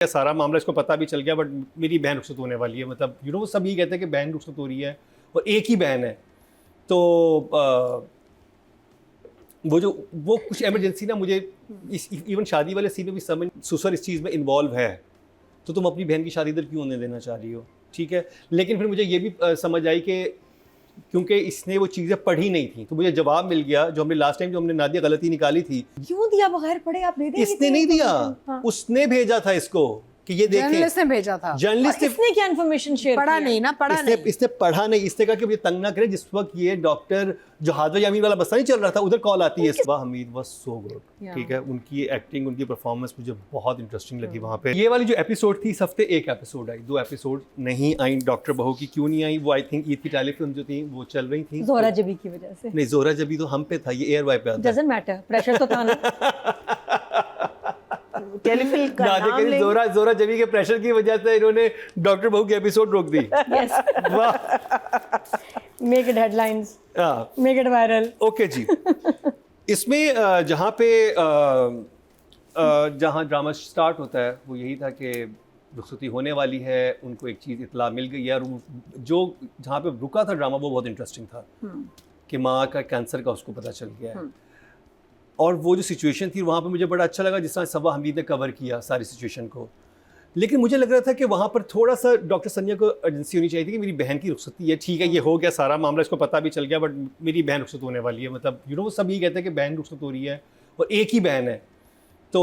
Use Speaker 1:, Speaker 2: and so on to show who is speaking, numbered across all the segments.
Speaker 1: सारा मामला इसको पता भी चल गया, बट मेरी बहन रुखसत होने वाली है। मतलब वो सब ये कहते हैं कि बहन रुखसत हो रही है और एक ही बहन है, तो वो कुछ इमरजेंसी ना मुझे इवन शादी वाले सीन में भी समझ, ससुर इस चीज़ में इन्वॉल्व है, तो तुम अपनी बहन की शादी इधर क्यों होने देना चाह रही हो? ठीक है, लेकिन फिर मुझे ये भी समझ आई कि क्योंकि इसने वो चीज़ें पढ़ी नहीं थी, तो मुझे जवाब मिल गया जो हमने लास्ट टाइम जो हमने नादिया गलती निकाली थी।
Speaker 2: क्यों दिया बगैर पढ़े? आप दे देंगे?
Speaker 1: इसने नहीं दिया, उसने भेजा था इसको कि ये देखें।
Speaker 3: जर्नलिस्ट ने भेजा था।
Speaker 1: जर्नलिस्ट
Speaker 2: इसने क्या इन्फॉर्मेशन शेयर
Speaker 3: पढ़ा नहीं ना, पढ़ा नहीं।
Speaker 1: इसने पढ़ा नहीं। इसने कहा कि मुझे तंग ना करे। जिस वक्त ये डॉक्टर जो हादवा यामीन वाला बस्ता नहीं चल रहा था, उधर कॉल आती है। सबा हमीद वाज सो गुड, ठीक है, उनकी एक्टिंग, उनकी परफॉर्मेंस मुझे बहुत इंटरेस्टिंग लगी वहाँ पे। ये वाली जो एपिसोड थी, इस हफ्ते एक एपिसोड आई, 2 एपिसोड नहीं आई डॉक्टर बहू की। क्यों नहीं आई? वो आई थिंक ईद की टेलीफिल्म जो थी वो चल रही थी,
Speaker 2: जोहरा जबी की वजह से।
Speaker 1: नहीं, जोहरा जबी तो हम पे था, ये एयर वाई पे आता।
Speaker 2: डजंट मैटर, प्रेशर तो था ना।
Speaker 3: टेलीफिल्म का नाम ले।
Speaker 1: जोहरा जबी के प्रेशर की वजह से इन्होंने डॉक्टर बहू की एपिसोड रोक दी।
Speaker 2: यस,
Speaker 1: वाह,
Speaker 2: मेक इट हेडलाइंस,
Speaker 1: हाँ,
Speaker 2: मेक इट वायरल।
Speaker 1: ओके जी। इसमें जहाँ पे जहाँ ड्रामा स्टार्ट होता है वो यही था कि रुखसती होने वाली है, उनको एक चीज़ इतला मिल गई है। और जो जहाँ पे रुका था ड्रामा वो बहुत इंटरेस्टिंग था कि माँ का कैंसर का उसको पता चल गया है। और वो जो सिचुएशन थी वहाँ पे मुझे बड़ा अच्छा लगा जिस तरह सबा हमीद ने कवर किया सारी सिचुएशन को। लेकिन मुझे लग रहा था कि वहाँ पर थोड़ा सा डॉक्टर सनिया को अर्जेंसी होनी चाहिए थी कि मेरी बहन की रुखसती है, ठीक है, ये हो गया सारा मामला, इसको पता भी चल गया, बट मेरी बहन रुखसत होने वाली है। मतलब वो सब ये कहते हैं कि बहन रुखसत हो रही है और एक ही बहन है, तो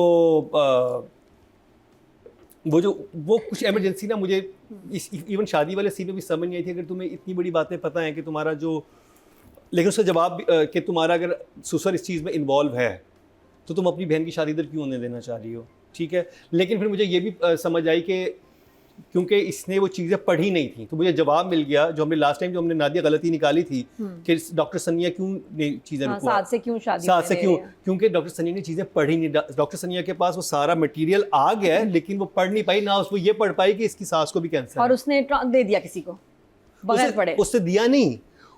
Speaker 1: वो कुछ इमरजेंसी ना मुझे इवन शादी वाले सीन में भी समझ नहीं आई थी। अगर तुम्हें इतनी बड़ी बातें पता है कि तुम्हारा जो, लेकिन उसका जवाब कि तुम्हारा अगर ससुर इस चीज़ में इन्वॉल्व है, तो तुम अपनी बहन की शादी इधर क्यों होने देना चाह रही हो? ठीक है, लेकिन फिर मुझे ये भी समझ आई कि क्योंकि इसने वो चीज़ें पढ़ी नहीं थी, तो मुझे जवाब मिल गया जो हमने लास्ट टाइम जो हमने नादिया गलती निकाली थी कि डॉक्टर सनिया क्यों ने चीज़ें
Speaker 2: साथ से क्यों शादी,
Speaker 1: साथ से क्यों, क्योंकि डॉक्टर सनिया ने चीज़ें पढ़ी नहीं। डॉक्टर सनिया के पास वो सारा मटेरियल आ गया है, लेकिन वो पढ़ नहीं पाई ना, उसको ये पढ़ पाई कि इसकी सास को भी कैंसर
Speaker 2: और उसने दे दिया किसी को बगैर पढ़े।
Speaker 1: उससे दिया नहीं,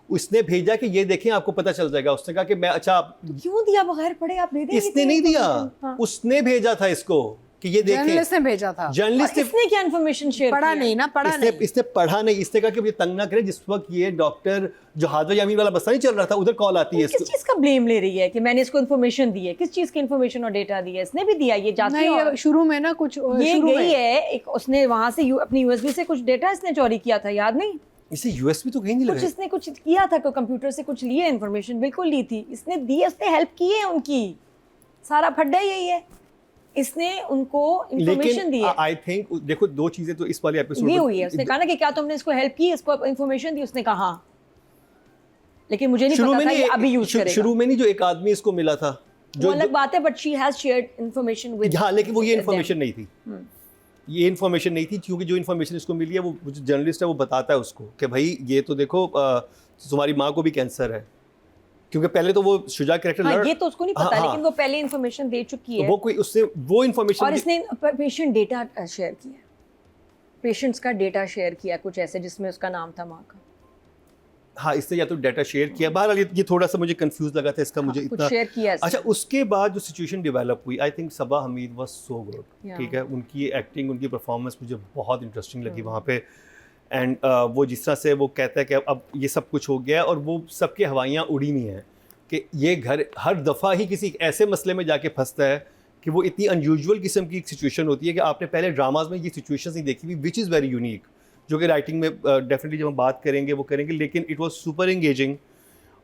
Speaker 1: उसने भेजा कि ये देखें, आपको पता चल जाएगा। उसने कहा कि मैं, अच्छा,
Speaker 2: क्यों दिया बगैर पढ़े? आप दे देंगे?
Speaker 1: इसने नहीं दिया, उसने भेजा था इसको कि ये देखें।
Speaker 3: जर्नलिस्ट ने भेजा था।
Speaker 1: जर्नलिस्ट
Speaker 2: इसने क्या इन्फॉर्मेशन शेयर
Speaker 3: पढ़ा नहीं ना, पढ़ा नहीं।
Speaker 1: इसने पढ़ा नहीं। इसने कहा कि मुझे तंग ना करे। जिस वक्त ये डॉक्टर जो हादवा यामीन वाला बस्ता नहीं चल रहा था, उधर कॉल आती है।
Speaker 2: किस चीज का ब्लेम ले रही है कि मैंने इसको इन्फॉर्मेशन दी है? किस चीज की इन्फॉर्मेशन और डेटा दी है? इसने भी दिया, ये जाती
Speaker 3: नहीं,
Speaker 2: है
Speaker 3: शुरू में ना कुछ
Speaker 2: ये गई है एक, उसने वहां से अपनी यूएसबी से कुछ डेटा इसने चोरी किया था, याद नहीं?
Speaker 1: इसे यूएसबी तो कहीं नहीं
Speaker 2: कुछ
Speaker 1: लगा।
Speaker 2: इसने कुछ किया था, कोई कंप्यूटर से कुछ लिए, इन्फॉर्मेशन बिल्कुल ली थी इसने, दी, उसने हेल्प की है उनकी। सारा फड्डा यही है, इसने उनको इन्फॉर्मेशन दी है।
Speaker 1: आई थिंक देखो, 2 चीजें तो इस वाले एपिसोड
Speaker 2: में हुई है। उसने कहा ना कि क्या तुमने इसको हेल्प की, इसको इन्फॉर्मेशन दी? उसने कहा, लेकिन मुझे नहीं पता था ये अभी यूज करेगा।
Speaker 1: शुरू में नहीं, जो एक आदमी इसको मिला था,
Speaker 2: जो अलग बात है, but she has shared information with,
Speaker 1: हाँ, लेकिन वो ये इन्फॉर्मेशन नहीं थी। ये इन्फॉर्मेशन नहीं थी, क्योंकि जो इन्फॉर्मेशन इसको मिली है, वो जो जर्नलिस्ट है वो बताता है उसको कि भाई ये तो देखो, तुम्हारी माँ को भी कैंसर है। क्योंकि पहले तो वो शुजा कैरेक्टर,
Speaker 2: हाँ, ये तो उसको नहीं पता, लेकिन वो पहले इन्फॉर्मेशन दे चुकी है।
Speaker 1: वो कोई उससे वो इन्फॉर्मेशन,
Speaker 2: और इसने पेशेंट डेटा शेयर किया, पेशेंट्स का डेटा शेयर किया कुछ ऐसे जिसमें उसका नाम था माँ का।
Speaker 1: हाँ, इसने या तो डाटा शेयर किया। बहरहाल ये थोड़ा सा मुझे कंफ्यूज लगा था इसका, मुझे इतना
Speaker 2: शेयर किया।
Speaker 1: अच्छा, उसके बाद जो सिचुएशन डेवलप हुई, I think Saba Hamid was so good, ठीक है, उनकी एक्टिंग, उनकी परफॉर्मेंस मुझे बहुत इंटरेस्टिंग लगी वहाँ पे। एंड वो जिस तरह से वो कहता है कि अब ये सब कुछ हो गया, और वो सबके हवाइयाँ उड़ी हुई हैं कि ये घर हर दफ़ा ही किसी ऐसे मसले में जाके फंसता है कि वो इतनी अनयूजुअल किस्म की सिचुएशन होती है कि आपने पहले ड्रामाज में ये सिचुएशंस नहीं देखी हुई, विच इज़ वेरी यूनिक, जो कि राइटिंग में डेफिनेटली जब हम बात करेंगे वो करेंगे। लेकिन इट वाज सुपर एंगेजिंग।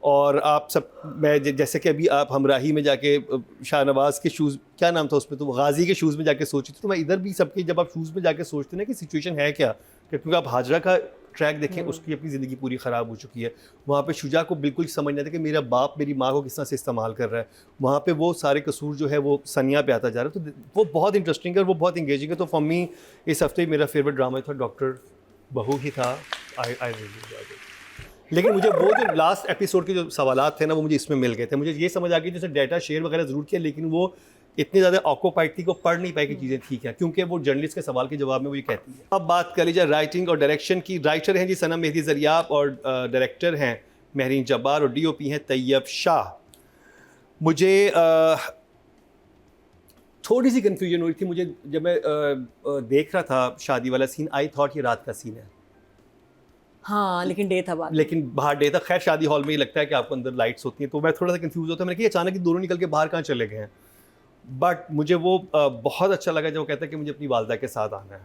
Speaker 1: और आप सब, मैं जैसे कि अभी आप हमराही में जाके शाहनवाज के शूज़, क्या नाम था उसमें, तो गाजी के शूज़ में जाके सोची थी, तो मैं इधर भी सबके, जब आप शूज़ में जाके सोचते ना कि सिचुएशन है क्या, क्योंकि आप हाजरा का ट्रैक देखें, उसकी अपनी ज़िंदगी पूरी ख़राब हो चुकी है। वहाँ पे शुजा को बिल्कुल समझ नहीं आता कि मेरा बाप मेरी माँ को किस तरह से इस्तेमाल कर रहा है। वहाँ पे वो सारे कसूर जो है वो सनिया पे आता जा रहा है। तो वो बहुत इंटरेस्टिंग है और वो बहुत इंगेजिंग है। तो फॉर मी इस हफ्ते मेरा फेवरेट ड्रामा था डॉक्टर बहू ही था। I really enjoyed it. लेकिन मुझे वो जो लास्ट एपिसोड के जो सवालात थे ना, वो मुझे इसमें मिल गए थे। मुझे ये समझ आ गई जैसे डाटा शेयर वगैरह ज़रूर किया, लेकिन वो इतनी ज़्यादा ऑक्यूपाइड थी कि पढ़ नहीं पाई कि चीज़ें ठीक है, क्योंकि वो जर्नलिस्ट के सवाल के जवाब में वो ये कहती है। अब बात कर लीजिए राइटिंग और डायरेक्शन की। राइटर हैं जी सनम मेहदी ज़रियाब, और डायरेक्टर हैं महरीन जब्बार, और DOP हैं तैयब शाह। मुझे थोड़ी सी कन्फ्यूजन हो रही थी मुझे जब मैं देख रहा था शादी वाला सीन। आई थॉट ये रात का सीन है,
Speaker 2: हाँ लेकिन डे था बाद में।
Speaker 1: लेकिन बाहर डे था। खैर शादी हॉल में ही लगता है कि आपको अंदर लाइट्स होती हैं, तो मैं थोड़ा सा कंफ्यूज होता है। मैंने कहा अचानक ही दोनों निकल के बाहर कहाँ चले गए हैं। बट मुझे वो बहुत अच्छा लगा जब वो कहता है कि मुझे अपनी वालदा के साथ आना है।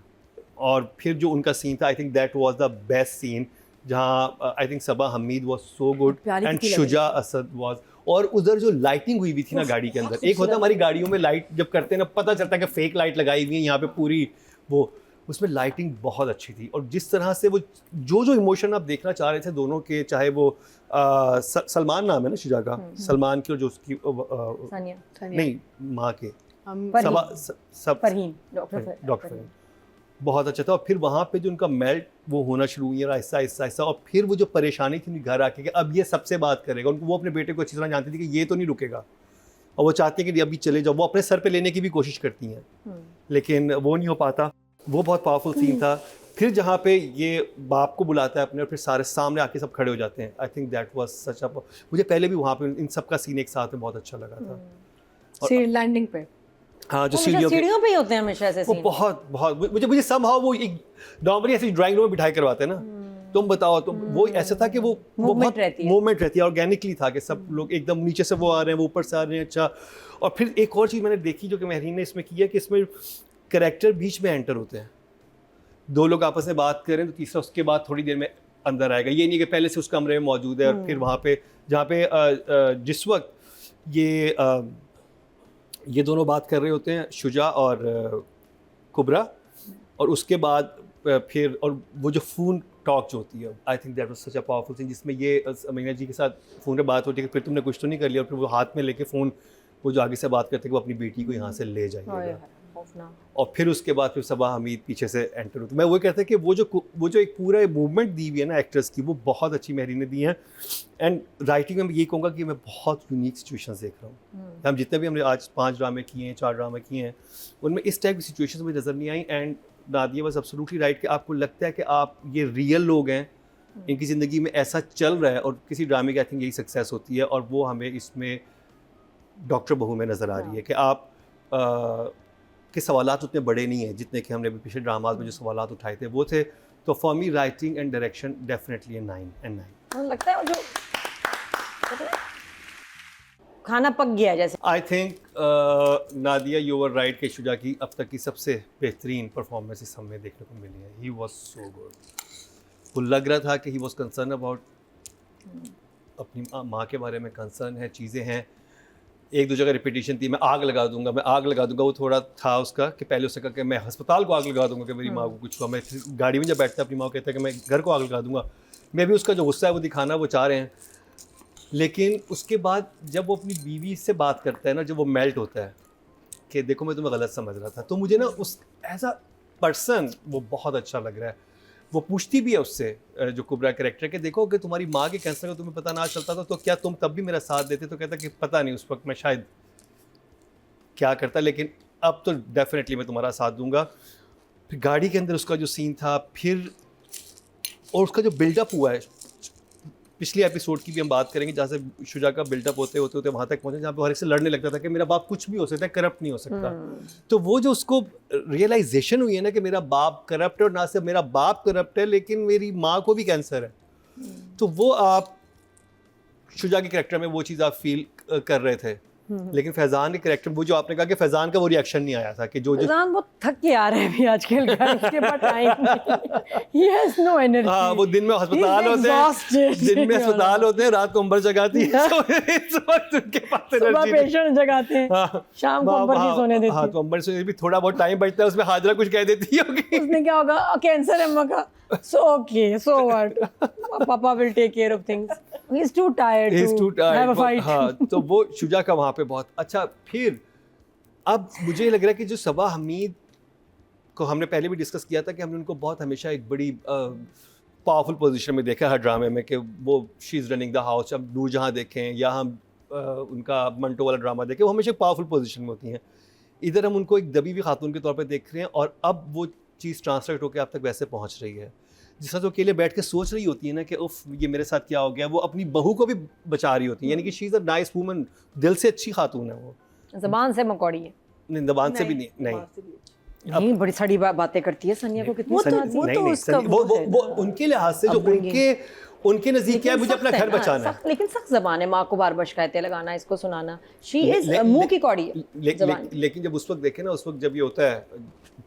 Speaker 1: और फिर जो उनका सीन था, I think that was the best scene, जहाँ I think Saba Hamid was so good
Speaker 2: प्यारी
Speaker 1: एंड
Speaker 2: कितनी लग
Speaker 1: शुजा असद वाज। और उधर जो लाइटिंग हुई थी ना गाड़ी के अंदर, एक होता है हमारी गाड़ियों में लाइट जब करते हैं ना पता चलता है कि फेक लाइट लगाई हुई है यहाँ पे पूरी, वो उसमें लाइटिंग बहुत अच्छी थी। और जिस तरह से वो जो इमोशन आप देखना चाह रहे थे दोनों के, चाहे वो सलमान नाम है ना शुजा का, सलमान की और जो उसकी
Speaker 2: सानिया
Speaker 1: नहीं माँ के
Speaker 2: परहीन, परहीन
Speaker 1: डॉक्टर बहुत अच्छा था। और फिर वहाँ पे जो उनका मेल्ट वो होना शुरू हुई है आहिस्ता आहिस्ता आहिस्ता। और फिर वो जो परेशानी थी उनके घर आके कि अब ये सबसे बात करेगा, उनको वो अपने बेटे को अच्छी तरह जानती थी कि ये तो नहीं रुकेगा, और वो चाहती है कि अभी चले जाओ। वो अपने सर पे लेने की भी कोशिश करती हैं लेकिन वो नहीं हो पाता। वो बहुत पावरफुल सीन था। फिर जहाँ पे ये बाप को बुलाता है अपने और फिर सारे सामने आके सब खड़े हो जाते हैं, I think that was such a, मुझे पहले भी वहाँ पे इन सब का सीन एक साथ में बहुत अच्छा लगा था।
Speaker 3: सी लैंडिंग पे
Speaker 1: हाँ जो
Speaker 2: सीढ़ियों पे ही होते हैं हमेशा ऐसे
Speaker 1: वो
Speaker 2: सीन।
Speaker 1: बहुत मुझे somehow वो एक नॉर्मली ऐसे ड्राइंग रूम में बिठाई करवाते हैं ना, तुम बताओ। तो वो ऐसा था कि वो बहुत मूवमेंट रहती है, ऑर्गेनिकली था कि सब लोग एकदम नीचे से वो आ रहे हैं, वो ऊपर से आ रहे हैं। अच्छा, और फिर एक और चीज़ मैंने देखी जो कि महरीन ने इसमें की है कि इसमें कैरेक्टर बीच में एंटर होते हैं। दो लोग आपस में बात करें तो तीसरा उसके बाद थोड़ी देर में अंदर आएगा। ये नहीं कि पहले से उस कमरे में मौजूद है और फिर वहाँ पे जहाँ पे जिस वक्त ये दोनों बात कर रहे होते हैं, शुजा और कुबरा, और उसके बाद फिर और वो जो फ़ोन टॉक जो होती है, आई think that was such a powerful thing, जिसमें ये अमीना जी के साथ फ़ोन पे बात होती है कि फिर तुमने कुछ तो नहीं कर लिया, और फिर वो हाथ में लेके फ़ोन वो जो आगे से बात करते हैं कि वो अपनी बेटी को यहाँ से ले जाइएगा। और फिर उसके बाद फिर सबा हमीद पीछे से एंटर होती है। मैं वो कहता है कि वो जो एक पूरा मूवमेंट दी हुई है ना एक्ट्रेस की, वो बहुत अच्छी महरीन ने दी है। एंड राइटिंग में मैं ये कहूँगा कि मैं बहुत यूनिक सिचुएशंस देख रहा हूँ। हम जितने भी हमने आज 5 ड्रामे किए हैं, 4 ड्रामे किए हैं, उनमें इस टाइप की सिचुएशंस मुझे नज़र नहीं आई। And Nadia was absolutely right कि आपको लगता है कि आप ये रियल लोग हैं, इनकी ज़िंदगी में ऐसा चल रहा है, और किसी ड्रामे की आई थिंक यही सक्सेस होती है। और वो हमें इसमें डॉक्टर बहू में नज़र आ रही है कि आप के सवालात उतने बड़े नहीं हैं जितने कि हमने अभी पिछले ड्रामाज में जो सवालात उठाए थे वो थे। तो for me writing and direction definitely a 9
Speaker 2: लगता है जो खाना पक गया जैसे।
Speaker 1: I think Nadia you were right कि शुजा की अब तक की सबसे बेहतरीन परफॉर्मेंस इस हमें देखने को मिली है। He was so good. वो लग रहा था कि ही वॉज कंसर्न अबाउट अपनी माँ के बारे में कंसर्न है, चीज़ें हैं। एक दो जगह रिपीटिशन थी, मैं आग लगा दूंगा, मैं आग लगा दूंगा। वो थोड़ा था उसका कि पहले उसने कहा कि मैं अस्पताल को आग लगा दूंगा कि मेरी माँ को कुछ हुआ। मैं गाड़ी में जब बैठता अपनी माँ को कहता है कि मैं घर को आग लगा दूंगा। मैं भी उसका जो गुस्सा है वो दिखाना वो चाह रहे हैं। लेकिन उसके बाद जब वो अपनी बीवी से बात करता है ना, जब वो मेल्ट होता है कि देखो मैं तुम्हें गलत समझ रहा था, तो मुझे ना उस एज अ पर्सन वो बहुत अच्छा लग रहा है। वो पूछती भी है उससे, जो कुबरा कैरेक्टर, के देखो कि तुम्हारी माँ के कैंसर का तुम्हें पता ना चलता था तो क्या तुम तब भी मेरा साथ देते? तो कहता कि पता नहीं उस वक्त मैं शायद क्या करता, लेकिन अब तो डेफिनेटली मैं तुम्हारा साथ दूंगा। फिर गाड़ी के अंदर उसका जो सीन था, फिर और उसका जो बिल्डअप हुआ है, पिछले एपिसोड की भी हम बात करेंगे जहाँ से शुजा का बिल्डअप होते होते वहाँ तक पहुँचे जहाँ पे हर एक से लड़ने लगता था कि मेरा बाप कुछ भी हो सकता है, करप्ट नहीं हो सकता। तो वो जो उसको रियलाइजेशन हुई है ना कि मेरा बाप करप्ट है, और ना सिर्फ मेरा बाप करप्ट है लेकिन मेरी माँ को भी कैंसर है। तो वो आप शुजा के कैरेक्टर में वो चीज़ आप फील कर रहे थे। लेकिन फैजान के कैरेक्टर, वो जो आपने कहा कि फैजान का वो रिएक्शन नहीं आया था कि जो
Speaker 2: फैजान बहुत थक के आ रहे हैं भी आजकल उसके पास टाइम नहीं, he has no energy।
Speaker 1: हाँ, वो दिन में अस्पताल होते हैं, दिन में अस्पताल होते हैं, रात को अंबर जगाती है, उनके पास
Speaker 2: सुबह पेशेंट जगाते हैं, शाम को अंबर की सोने देती है।
Speaker 1: हाँ, तो अंबर से भी थोड़ा बहुत टाइम बचता है, उसमें हाजरा कुछ कह देती होगी,
Speaker 2: उसने क्या होगा, कैंसर है अम्मा का, so okay, so what, पापा will take care of things, he's too tired to have a fight।
Speaker 1: हाँ, तो वो शुजा का वहाँ पे बहुत अच्छा। फिर अब मुझे लग रहा है कि जो सबा हमीद को हमने पहले भी डिस्कस किया था कि हमने उनको बहुत हमेशा एक बड़ी पावरफुल पोजीशन में देखा है हर ड्रामे में, कि वो she is running the house. अब नूरजहां देखें या हम उनका मंटो वाला ड्रामा देखें, वो हमेशा पावरफुल पोजीशन में होती हैं। इधर हम उनको एक दबी हुई खातून के तौर पर देख रहे हैं, और अब वो चीज़ ट्रांसलेट होकर अब तक वैसे पहुँच रही है जिस तरह तो अकेले बैठ के सोच रही होती है ना कि उफ ये मेरे साथ क्या हो गया। वो अपनी बहू को भी बचा रही होती है, यानी कि she is a nice woman, दिल से अच्छी खातून है वो,
Speaker 2: ज़बान से मकौड़ी है।
Speaker 1: जबान से भी नहीं
Speaker 2: नहीं बड़ी सारी बातें करती है सनिया को कितनी
Speaker 3: वो तो-
Speaker 2: सन्नासी
Speaker 3: वो
Speaker 2: है।
Speaker 3: तो
Speaker 1: नहीं,
Speaker 3: उसका
Speaker 1: वो उनके लिहाज से जो उनके नजदीक क्या है, मुझे
Speaker 2: लेकिन
Speaker 1: अपना
Speaker 2: सख्त
Speaker 1: घर
Speaker 2: है,
Speaker 1: बचाना है।
Speaker 2: लेकिन सख्त जबान है, माँ को बार बार शिकायतें लगाना, इसको सुनाना, शी इज
Speaker 1: ले-
Speaker 2: मुंह
Speaker 1: ले-
Speaker 2: की कौड़ी है जबान।
Speaker 1: लेकिन जब उस वक्त देखे ना, उस वक्त जब ये होता है,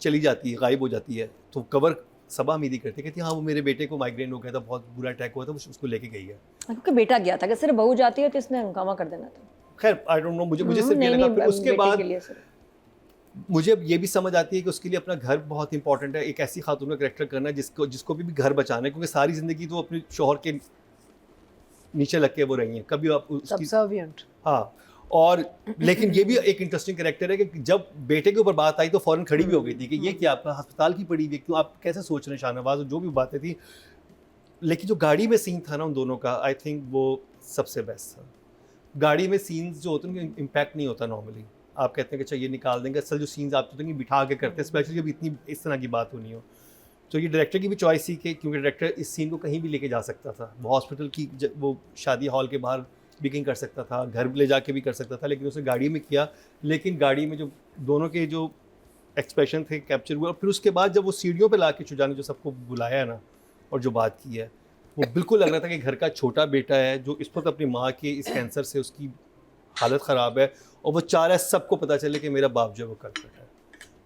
Speaker 1: चली जाती है, गायब हो जाती है, तो कवर सबा हमीदी करती है, कहती है हाँ वो मेरे बेटे को माइग्रेन हो गया था, बहुत बुरा अटैक हुआ था, उसको लेके गई है।
Speaker 2: क्योंकि बेटा गया था कि सिर्फ बहू जाती है तो इसने हंगामा कर देना था।
Speaker 1: खैर आई डोंट नो, मुझे सिर्फ ये
Speaker 2: नहीं,
Speaker 1: लगा।
Speaker 2: नहीं,
Speaker 1: फिर उसके
Speaker 2: बेटे
Speaker 1: बाद
Speaker 2: के लिए सिर्फ।
Speaker 1: मुझे अब ये भी समझ आती है कि उसके लिए अपना घर बहुत इंपॉर्टेंट है, एक ऐसी खातून का करेक्टर करना जिसको भी घर बचाना है, क्योंकि सारी जिंदगी तो अपने शोहर के नीचे लग के वो रही हैं, कभी आप उसकी
Speaker 3: सबसर्विएंट।
Speaker 1: हाँ। और लेकिन ये भी एक इंटरेस्टिंग कैरेक्टर है कि जब बेटे के ऊपर बात आई तो फौरन खड़ी भी हो गई थी कि ये क्या आपका अस्पताल की पड़ी हुई है, क्यों आप कैसे सोच रहे हैं शाहनवाज, और जो भी बातें थी। लेकिन जो गाड़ी में सीन था ना उन दोनों का, आई थिंक वो सबसे बेस्ट था। गाड़ी में सीन्स जो होते हैं उनका इम्पैक्ट नहीं होता नॉर्मली, आप कहते हैं कि चाहिए निकाल देंगे, असल जो सीन्स आप होते हैं बिठा के करते हैं, स्पेशली जब इतनी इस तरह की बात होनी हो। तो ये डायरेक्टर की भी चॉइस थी कि क्योंकि डायरेक्टर इस सीन को कहीं भी लेके जा सकता था, वो हॉस्पिटल की वो शादी हॉल के बाहर भी कहीं कर सकता था, घर ले जाके भी कर सकता था, लेकिन उसने गाड़ी में किया। लेकिन गाड़ी में जो दोनों के जो एक्सप्रेशन थे कैप्चर हुए, और फिर उसके बाद जब वो सीढ़ियों पे ला के शुजा ने जो सबको बुलाया है ना और जो बात की है, वो बिल्कुल लग रहा था कि घर का छोटा बेटा है जो इस वक्त अपनी माँ के इस कैंसर से उसकी हालत ख़राब है, और वो चाह रहा है सबको पता चले कि मेरा बाप जो है वो कल्प्रिट है।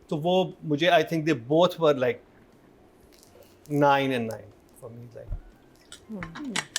Speaker 1: तो वो मुझे I think they both were like 9 and 9 for me, like